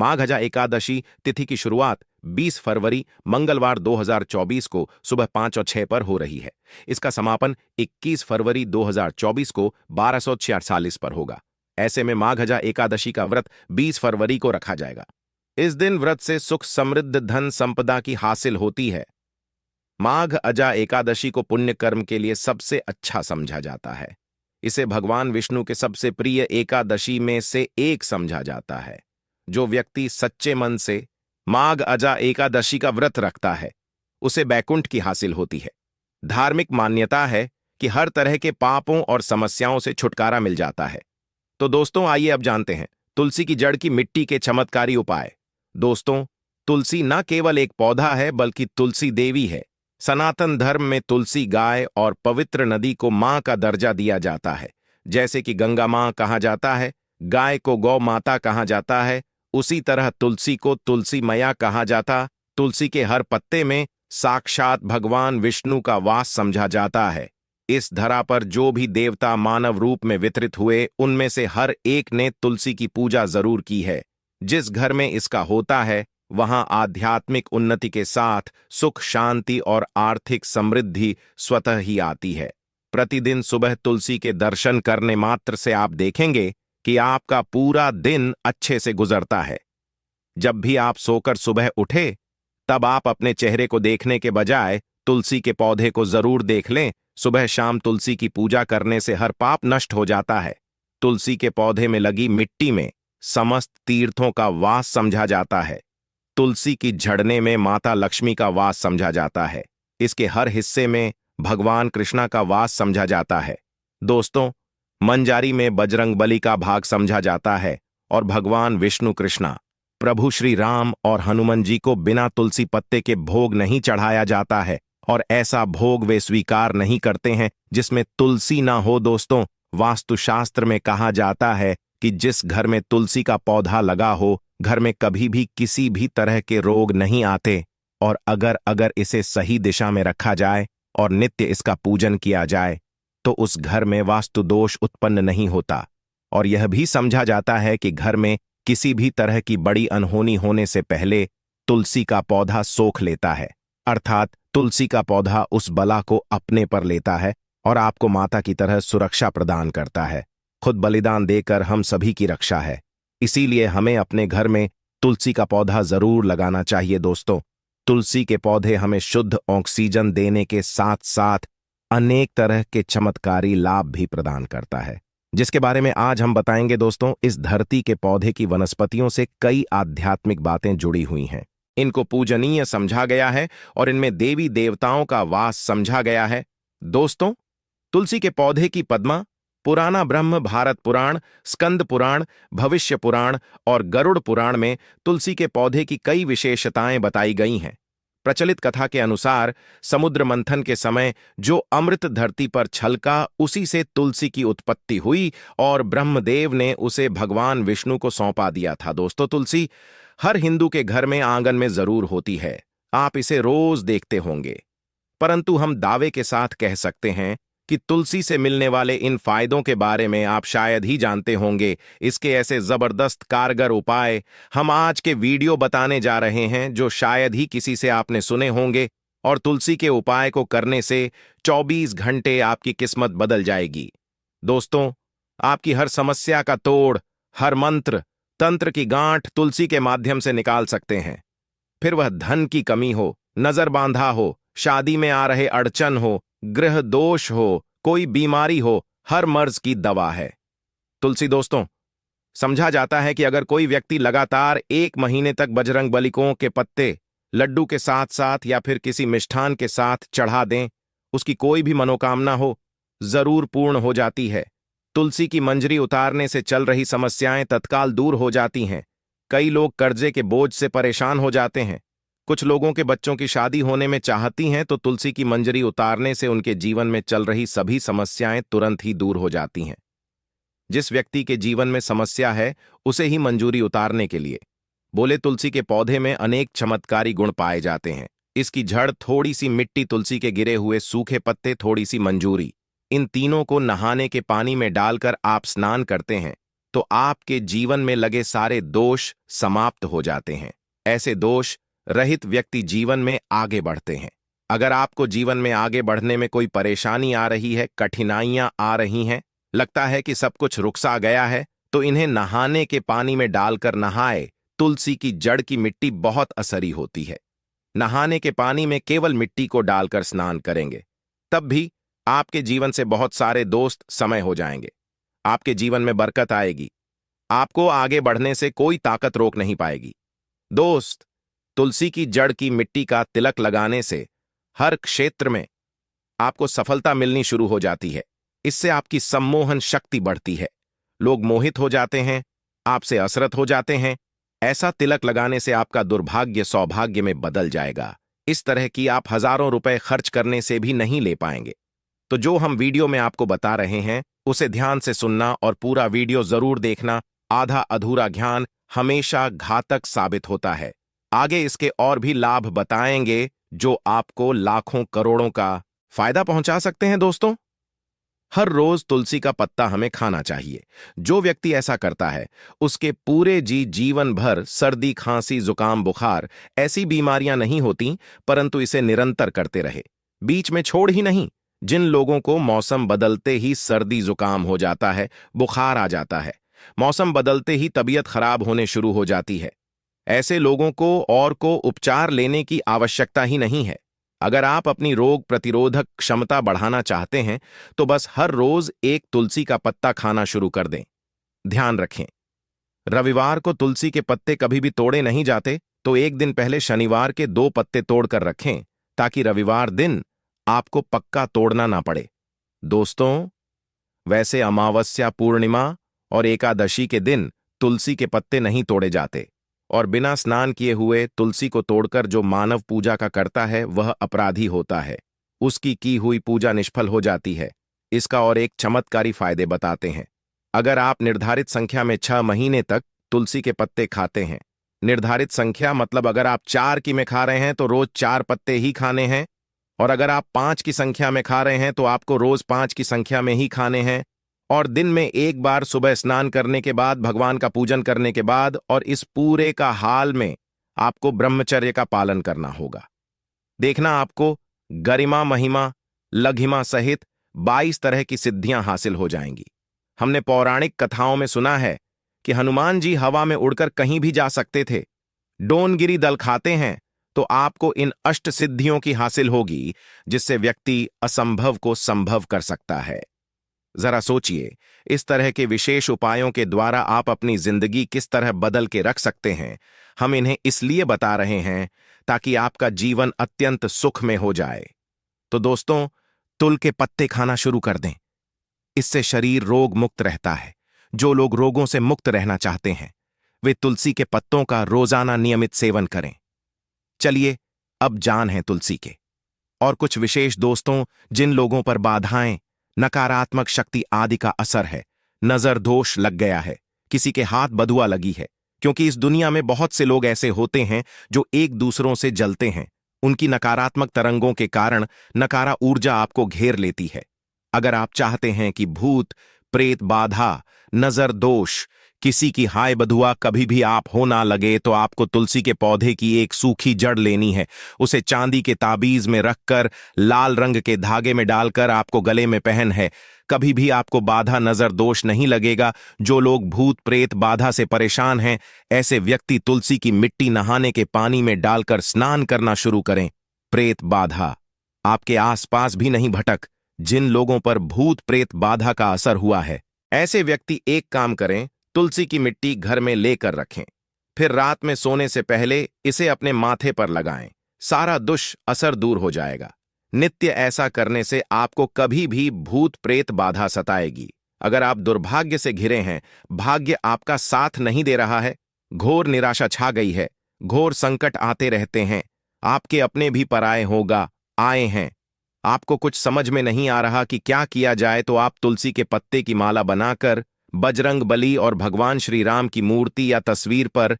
माघ एकादशी तिथि की शुरुआत 20 फरवरी मंगलवार 2024 को सुबह 5:06 पर हो रही है। इसका समापन 21 फरवरी 2024 को 1246 पर होगा। ऐसे में माघ एकादशी का व्रत 20 फरवरी को रखा जाएगा। इस दिन व्रत से सुख समृद्ध धन संपदा की हासिल होती है। माघ एकादशी को पुण्य कर्म के लिए सबसे अच्छा समझा जाता है। इसे भगवान विष्णु के सबसे प्रिय एकादशी में से एक समझा जाता है। जो व्यक्ति सच्चे मन से माघ एकादशी का व्रत रखता है उसे बैकुंठ की हासिल होती है। धार्मिक मान्यता है कि हर तरह के पापों और समस्याओं से छुटकारा मिल जाता है। तो दोस्तों आइए अब जानते हैं तुलसी की जड़ की मिट्टी के चमत्कारी उपाय। दोस्तों, तुलसी न केवल एक पौधा है बल्कि तुलसी देवी है। सनातन धर्म में तुलसी गाय और पवित्र नदी को मां का दर्जा दिया जाता है। जैसे कि गंगा मां कहा जाता है, गाय को गौ माता कहा जाता है, उसी तरह तुलसी को तुलसी मैया कहा जाता। तुलसी के हर पत्ते में साक्षात भगवान विष्णु का वास समझा जाता है। इस धरा पर जो भी देवता मानव रूप में वितरित हुए उनमें से हर एक ने तुलसी की पूजा जरूर की है। जिस घर में इसका होता है वहां आध्यात्मिक उन्नति के साथ सुख शांति और आर्थिक समृद्धि स्वतः ही आती है। प्रतिदिन सुबह तुलसी के दर्शन करने मात्र से आप देखेंगे कि आपका पूरा दिन अच्छे से गुजरता है। जब भी आप सोकर सुबह उठे तब आप अपने चेहरे को देखने के बजाय तुलसी के पौधे को जरूर देख लें। सुबह शाम तुलसी की पूजा करने से हर पाप नष्ट हो जाता है। तुलसी के पौधे में लगी मिट्टी में समस्त तीर्थों का वास समझा जाता है। तुलसी की झड़ने में माता लक्ष्मी का वास समझा जाता है। इसके हर हिस्से में भगवान कृष्णा का वास समझा जाता है। दोस्तों, मंजारी में बजरंगबली का भाग समझा जाता है और भगवान विष्णु कृष्णा, प्रभु श्री राम और हनुमान जी को बिना तुलसी पत्ते के भोग नहीं चढ़ाया जाता है और ऐसा भोग वे स्वीकार नहीं करते हैं जिसमें तुलसी ना हो। दोस्तों, वास्तुशास्त्र में कहा जाता है कि जिस घर में तुलसी का पौधा लगा हो घर में कभी भी किसी भी तरह के रोग नहीं आते। और अगर इसे सही दिशा में रखा जाए और नित्य इसका पूजन किया जाए तो उस घर में वास्तु दोष उत्पन्न नहीं होता। और यह भी समझा जाता है कि घर में किसी भी तरह की बड़ी अनहोनी होने से पहले तुलसी का पौधा सोख लेता है, अर्थात तुलसी का पौधा उस बला को अपने पर लेता है और आपको माता की तरह सुरक्षा प्रदान करता है। खुद बलिदान देकर हम सभी की रक्षा है। इसीलिए हमें अपने घर में तुलसी का पौधा जरूर लगाना चाहिए। दोस्तों, तुलसी के पौधे हमें शुद्ध ऑक्सीजन देने के साथ साथ अनेक तरह के चमत्कारी लाभ भी प्रदान करता है, जिसके बारे में आज हम बताएंगे। दोस्तों, इस धरती के पौधे की वनस्पतियों से कई आध्यात्मिक बातें जुड़ी हुई हैं। इनको पूजनीय समझा गया है और इनमें देवी देवताओं का वास समझा गया है। दोस्तों, तुलसी के पौधे की पद्मा, पुराना ब्रह्म भारत पुराण, स्कंद पुराण, भविष्य पुराण और गरुड़ पुराण में तुलसी के पौधे की कई विशेषताएं बताई गई हैं। प्रचलित कथा के अनुसार समुद्र मंथन के समय जो अमृत धरती पर छलका उसी से तुलसी की उत्पत्ति हुई और ब्रह्मदेव ने उसे भगवान विष्णु को सौंपा दिया था। दोस्तों, तुलसी हर हिंदू के घर में आंगन में जरूर होती है। आप इसे रोज देखते होंगे, परंतु हम दावे के साथ कह सकते हैं कि तुलसी से मिलने वाले इन फायदों के बारे में आप शायद ही जानते होंगे। इसके ऐसे जबरदस्त कारगर उपाय हम आज के वीडियो बताने जा रहे हैं जो शायद ही किसी से आपने सुने होंगे। और तुलसी के उपाय को करने से 24 घंटे आपकी किस्मत बदल जाएगी। दोस्तों, आपकी हर समस्या का तोड़, हर मंत्र तंत्र की गांठ तुलसी के माध्यम से निकाल सकते हैं। फिर वह धन की कमी हो, नजर बांधा हो, शादी में आ रहे अड़चन हो, गृह दोष हो, कोई बीमारी हो, हर मर्ज की दवा है तुलसी। दोस्तों, समझा जाता है कि अगर कोई व्यक्ति लगातार 1 महीने तक बजरंगबली के पत्ते लड्डू के साथ साथ या फिर किसी मिष्ठान के साथ चढ़ा दें, उसकी कोई भी मनोकामना हो जरूर पूर्ण हो जाती है। तुलसी की मंजरी उतारने से चल रही समस्याएं तत्काल दूर हो जाती हैं। कई लोग कर्जे के बोझ से परेशान हो जाते हैं। कुछ लोगों के बच्चों की शादी होने में चाहती हैं तो तुलसी की मंजरी उतारने से उनके जीवन में चल रही सभी समस्याएं तुरंत ही दूर हो जाती हैं। जिस व्यक्ति के जीवन में समस्या है उसे ही मंजूरी उतारने के लिए बोले तुलसी के पौधे में अनेक चमत्कारी गुण पाए जाते हैं। इसकी जड़, थोड़ी सी मिट्टी, तुलसी के गिरे हुए सूखे पत्ते, थोड़ी सी मंजूरी, इन तीनों को नहाने के पानी में डालकर आप स्नान करते हैं तो आपके जीवन में लगे सारे दोष समाप्त हो जाते हैं। ऐसे दोष रहित व्यक्ति जीवन में आगे बढ़ते हैं। अगर आपको जीवन में आगे बढ़ने में कोई परेशानी आ रही है, कठिनाइयां आ रही हैं, लगता है कि सब कुछ रुकसा गया है, तो इन्हें नहाने के पानी में डालकर नहाए। तुलसी की जड़ की मिट्टी बहुत असरी होती है। नहाने के पानी में केवल मिट्टी को डालकर स्नान करेंगे, तब भी आपके जीवन से बहुत सारे दोस्त समय हो जाएंगे। आपके जीवन में बरकत आएगी। आपको आगे बढ़ने से कोई ताकत रोक नहीं पाएगी। दोस्त, तुलसी की जड़ की मिट्टी का तिलक लगाने से हर क्षेत्र में आपको सफलता मिलनी शुरू हो जाती है। इससे आपकी सम्मोहन शक्ति बढ़ती है। लोग मोहित हो जाते हैं, आपसे असरत हो जाते हैं। ऐसा तिलक लगाने से आपका दुर्भाग्य सौभाग्य में बदल जाएगा। इस तरह की आप हजारों रुपए खर्च करने से भी नहीं ले पाएंगे। तो जो हम वीडियो में आपको बता रहे हैं, उसे ध्यान से सुनना और पूरा वीडियो जरूर देखना। आधा अधूरा ज्ञान हमेशा घातक साबित होता है। आगे इसके और भी लाभ बताएंगे जो आपको लाखों करोड़ों का फायदा पहुंचा सकते हैं। दोस्तों, हर रोज तुलसी का पत्ता हमें खाना चाहिए। जो व्यक्ति ऐसा करता है, उसके पूरे जीवन भर सर्दी, खांसी, जुकाम, बुखार ऐसी बीमारियां नहीं होती, परंतु इसे निरंतर करते रहे, बीच में छोड़ ही नहीं। जिन लोगों को मौसम बदलते ही सर्दी जुकाम हो जाता है, बुखार आ जाता है, मौसम बदलते ही तबीयत खराब होने शुरू हो जाती है, ऐसे लोगों को उपचार लेने की आवश्यकता ही नहीं है। अगर आप अपनी रोग प्रतिरोधक क्षमता बढ़ाना चाहते हैं, तो बस हर रोज एक तुलसी का पत्ता खाना शुरू कर दें। ध्यान रखें, रविवार को तुलसी के पत्ते कभी भी तोड़े नहीं जाते, तो एक दिन पहले शनिवार के 2 पत्ते तोड़कर रखें, ताकि रविवार दिन आपको पक्का तोड़ना ना पड़े। दोस्तों, वैसे अमावस्या, पूर्णिमा और एकादशी के दिन तुलसी के पत्ते नहीं तोड़े जाते, और बिना स्नान किए हुए तुलसी को तोड़कर जो मानव पूजा का करता है, वह अपराधी होता है। उसकी की हुई पूजा निष्फल हो जाती है। इसका और एक चमत्कारी फायदे बताते हैं। अगर आप निर्धारित संख्या में 6 महीने तक तुलसी के पत्ते खाते हैं, निर्धारित संख्या मतलब अगर आप 4 की में खा रहे हैं तो रोज 4 पत्ते ही खाने हैं, और अगर आप 5 की संख्या में खा रहे हैं तो आपको रोज 5 की संख्या में ही खाने हैं, और दिन में एक बार सुबह स्नान करने के बाद, भगवान का पूजन करने के बाद, और इस पूरे का हाल में आपको ब्रह्मचर्य का पालन करना होगा। देखना, आपको गरिमा, महिमा, लघिमा सहित 22 तरह की सिद्धियां हासिल हो जाएंगी। हमने पौराणिक कथाओं में सुना है कि हनुमान जी हवा में उड़कर कहीं भी जा सकते थे। डोनगिरी दल खाते हैं तो आपको इन अष्ट सिद्धियों की हासिल होगी, जिससे व्यक्ति असंभव को संभव कर सकता है। जरा सोचिए, इस तरह के विशेष उपायों के द्वारा आप अपनी जिंदगी किस तरह बदल के रख सकते हैं। हम इन्हें इसलिए बता रहे हैं ताकि आपका जीवन अत्यंत सुख में हो जाए। तो दोस्तों, तुल के पत्ते खाना शुरू कर दें। इससे शरीर रोग मुक्त रहता है। जो लोग रोगों से मुक्त रहना चाहते हैं, वे तुलसी के पत्तों का रोजाना नियमित सेवन करें। चलिए, अब जान है तुलसी के और कुछ विशेष दोस्तों, जिन लोगों पर बाधाएं, नकारात्मक शक्ति आदि का असर है, नजर दोष लग गया है, किसी के हाथ बदुआ लगी है, क्योंकि इस दुनिया में बहुत से लोग ऐसे होते हैं जो एक दूसरों से जलते हैं। उनकी नकारात्मक तरंगों के कारण नकारा ऊर्जा आपको घेर लेती है। अगर आप चाहते हैं कि भूत प्रेत बाधा, नजर दोष, किसी की हाय बधुआ कभी भी आप हो ना लगे, तो आपको तुलसी के पौधे की एक सूखी जड़ लेनी है। उसे चांदी के ताबीज में रखकर लाल रंग के धागे में डालकर आपको गले में पहन है। कभी भी आपको बाधा, नजर दोष नहीं लगेगा। जो लोग भूत प्रेत बाधा से परेशान हैं, ऐसे व्यक्ति तुलसी की मिट्टी नहाने के पानी में डालकर स्नान करना शुरू करें। प्रेत बाधा आपके आसपास भी नहीं भटक। जिन लोगों पर भूत प्रेत बाधा का असर हुआ है, ऐसे व्यक्ति एक काम करें, तुलसी की मिट्टी घर में लेकर रखें, फिर रात में सोने से पहले इसे अपने माथे पर लगाएं। सारा दुष्ट असर दूर हो जाएगा। नित्य ऐसा करने से आपको कभी भी भूत प्रेत बाधा सताएगी। अगर आप दुर्भाग्य से घिरे हैं, भाग्य आपका साथ नहीं दे रहा है, घोर निराशा छा गई है, घोर संकट आते रहते हैं, आपके अपने भी पराये होगा आए हैं, आपको कुछ समझ में नहीं आ रहा कि क्या किया जाए, तो आप तुलसी के पत्ते की माला बनाकर बजरंग बली और भगवान श्री राम की मूर्ति या तस्वीर पर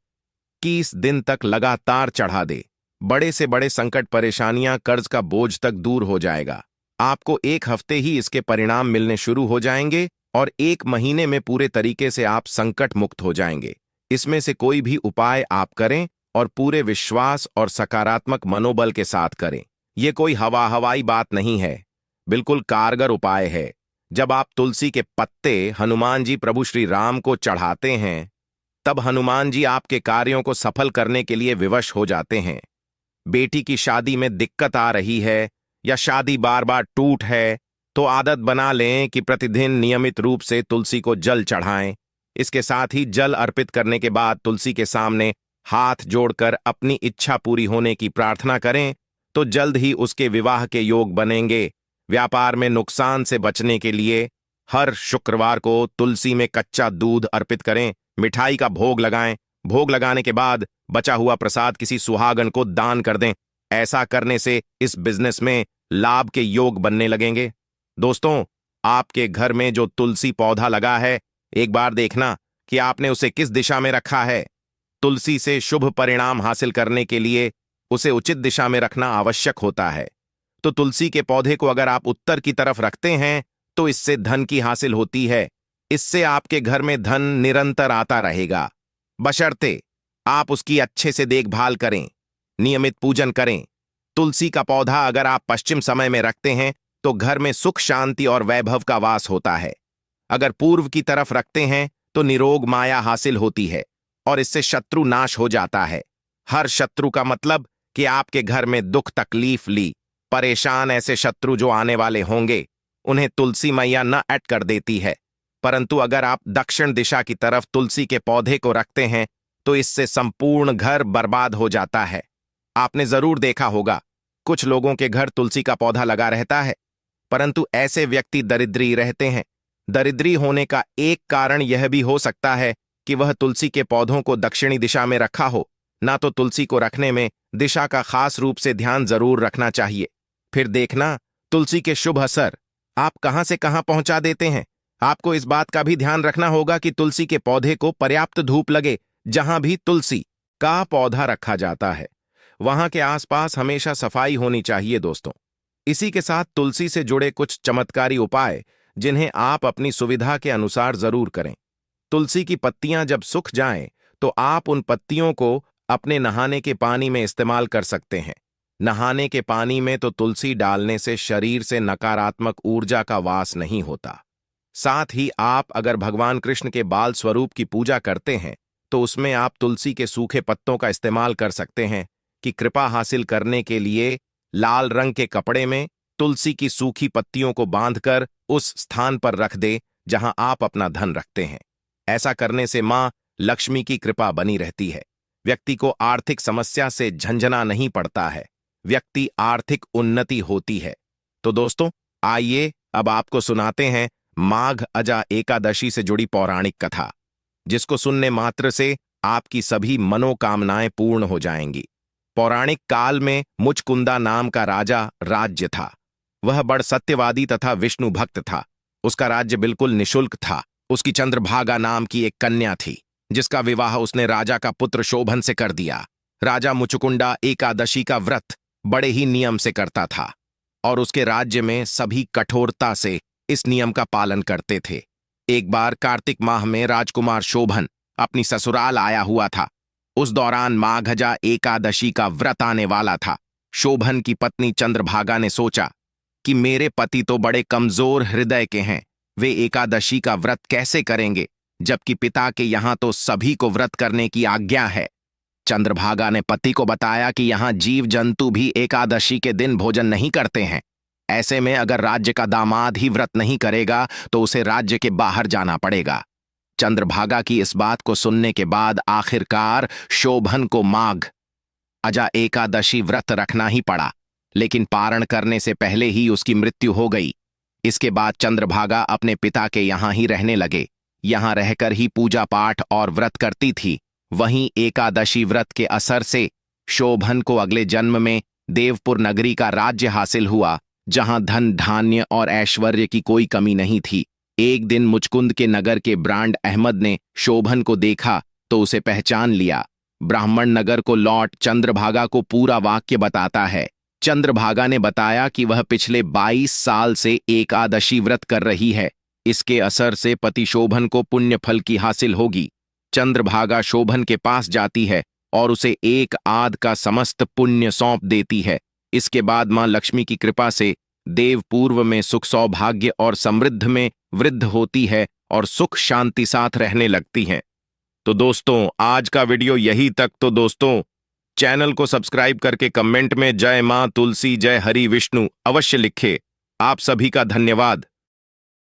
21 दिन तक लगातार चढ़ा दे। बड़े से बड़े संकट, परेशानियां, कर्ज का बोझ तक दूर हो जाएगा। आपको 1 हफ्ते ही इसके परिणाम मिलने शुरू हो जाएंगे। और 1 महीने में पूरे तरीके से आप संकट मुक्त हो जाएंगे। इसमें से कोई भी उपाय आप करें और पूरे विश्वास और सकारात्मक मनोबल के साथ करें। ये कोई हवाई बात नहीं है, बिल्कुल कारगर उपाय है। जब आप तुलसी के पत्ते हनुमान जी प्रभु श्री राम को चढ़ाते हैं, तब हनुमान जी आपके कार्यों को सफल करने के लिए विवश हो जाते हैं। बेटी की शादी में दिक्कत आ रही है या शादी बार बार टूट है, तो आदत बना लें कि प्रतिदिन नियमित रूप से तुलसी को जल चढ़ाएं। इसके साथ ही जल अर्पित करने के बाद तुलसी के सामने हाथ जोड़कर अपनी इच्छा पूरी होने की प्रार्थना करें, तो जल्द ही उसके विवाह के योग बनेंगे। व्यापार में नुकसान से बचने के लिए हर शुक्रवार को तुलसी में कच्चा दूध अर्पित करें, मिठाई का भोग लगाएं। भोग लगाने के बाद बचा हुआ प्रसाद किसी सुहागन को दान कर दें। ऐसा करने से इस बिजनेस में लाभ के योग बनने लगेंगे। दोस्तों, आपके घर में जो तुलसी पौधा लगा है, एक बार देखना कि आपने उसे किस दिशा में रखा है। तुलसी से शुभ परिणाम हासिल करने के लिए उसे उचित दिशा में रखना आवश्यक होता है। तो तुलसी के पौधे को अगर आप उत्तर की तरफ रखते हैं, तो इससे धन की हासिल होती है। इससे आपके घर में धन निरंतर आता रहेगा, बशर्ते आप उसकी अच्छे से देखभाल करें, नियमित पूजन करें। तुलसी का पौधा अगर आप पश्चिम समय में रखते हैं, तो घर में सुख शांति और वैभव का वास होता है। अगर पूर्व की तरफ रखते हैं, तो निरोग माया हासिल होती है और इससे शत्रु नाश हो जाता है। हर शत्रु का मतलब कि आपके घर में दुख तकलीफ ली परेशान ऐसे शत्रु जो आने वाले होंगे, उन्हें तुलसी मैया न अट कर देती है। परंतु अगर आप दक्षिण दिशा की तरफ तुलसी के पौधे को रखते हैं, तो इससे संपूर्ण घर बर्बाद हो जाता है। आपने जरूर देखा होगा, कुछ लोगों के घर तुलसी का पौधा लगा रहता है, परंतु ऐसे व्यक्ति दरिद्री रहते हैं। दरिद्री होने का एक कारण यह भी हो सकता है कि वह तुलसी के पौधों को दक्षिणी दिशा में रखा हो। ना तो तुलसी को रखने में दिशा का खास रूप से ध्यान जरूर रखना चाहिए। फिर देखना तुलसी के शुभ असर आप कहां से कहां पहुंचा देते हैं। आपको इस बात का भी ध्यान रखना होगा कि तुलसी के पौधे को पर्याप्त धूप लगे। जहां भी तुलसी का पौधा रखा जाता है, वहां के आसपास हमेशा सफाई होनी चाहिए दोस्तों। इसी के साथ तुलसी से जुड़े कुछ चमत्कारी उपाय, जिन्हें आप अपनी सुविधा के अनुसार जरूर करें। तुलसी की पत्तियां जब सूख जाएं, तो आप उन पत्तियों को अपने नहाने के पानी में इस्तेमाल कर सकते हैं। नहाने के पानी में तो तुलसी डालने से शरीर से नकारात्मक ऊर्जा का वास नहीं होता। साथ ही आप अगर भगवान कृष्ण के बाल स्वरूप की पूजा करते हैं, तो उसमें आप तुलसी के सूखे पत्तों का इस्तेमाल कर सकते हैं कि कृपा हासिल करने के लिए लाल रंग के कपड़े में तुलसी की सूखी पत्तियों को बांधकर उस स्थान पर रख दे जहां आप अपना धन रखते हैं। ऐसा करने से मां लक्ष्मी की कृपा बनी रहती है। व्यक्ति को आर्थिक समस्या से झंझना नहीं पड़ता है, व्यक्ति आर्थिक उन्नति होती है। तो दोस्तों, आइए अब आपको सुनाते हैं माघ अजा एकादशी से जुड़ी पौराणिक कथा, जिसको सुनने मात्र से आपकी सभी मनोकामनाएं पूर्ण हो जाएंगी। पौराणिक काल में मुचकुंदा नाम का राजा राज्य था। वह बड़ सत्यवादी तथा विष्णु भक्त था। उसका राज्य बिल्कुल निशुल्क था। उसकी चंद्रभागा नाम की एक कन्या थी, जिसका विवाह उसने राजा का पुत्र शोभन से कर दिया। राजा मुचकुंदा एकादशी का व्रत बड़े ही नियम से करता था और उसके राज्य में सभी कठोरता से इस नियम का पालन करते थे। एक बार कार्तिक माह में राजकुमार शोभन अपनी ससुराल आया हुआ था। उस दौरान माघजा एकादशी का व्रत आने वाला था। शोभन की पत्नी चंद्रभागा ने सोचा कि मेरे पति तो बड़े कमजोर हृदय के हैं, वे एकादशी का व्रत कैसे करेंगे, जबकि पिता के यहाँ तो सभी को व्रत करने की आज्ञा है। चंद्रभागा ने पति को बताया कि यहाँ जीव जंतु भी एकादशी के दिन भोजन नहीं करते हैं। ऐसे में अगर राज्य का दामाद ही व्रत नहीं करेगा, तो उसे राज्य के बाहर जाना पड़ेगा। चंद्रभागा की इस बात को सुनने के बाद आखिरकार शोभन को माघ अजा एकादशी व्रत रखना ही पड़ा, लेकिन पारण करने से पहले ही उसकी मृत्यु हो गई। इसके बाद चंद्रभागा अपने पिता के यहाँ ही रहने लगे। यहाँ रहकर ही पूजा पाठ और व्रत करती थी। वहीं एकादशी व्रत के असर से शोभन को अगले जन्म में देवपुर नगरी का राज्य हासिल हुआ, जहां धन धान्य और ऐश्वर्य की कोई कमी नहीं थी। एक दिन मुचकुंद के नगर के ब्रांड अहमद ने शोभन को देखा तो उसे पहचान लिया। ब्राह्मण नगर को लौट चंद्रभागा को पूरा वाक्य बताता है। चंद्रभागा ने बताया कि वह पिछले 22 साल से एकादशी व्रत कर रही है। इसके असर से पति शोभन को पुण्य फल की हासिल होगी। चंद्रभागा शोभन के पास जाती है और उसे एक आध का समस्त पुण्य सौंप देती है। इसके बाद मां लक्ष्मी की कृपा से देव पूर्व में सुख सौभाग्य और समृद्ध में वृद्धि होती है और सुख शांति साथ रहने लगती हैं। तो दोस्तों, आज का वीडियो यही तक। तो दोस्तों, चैनल को सब्सक्राइब करके कमेंट में जय मां तुलसी जय हरि विष्णु अवश्य लिखे। आप सभी का धन्यवाद।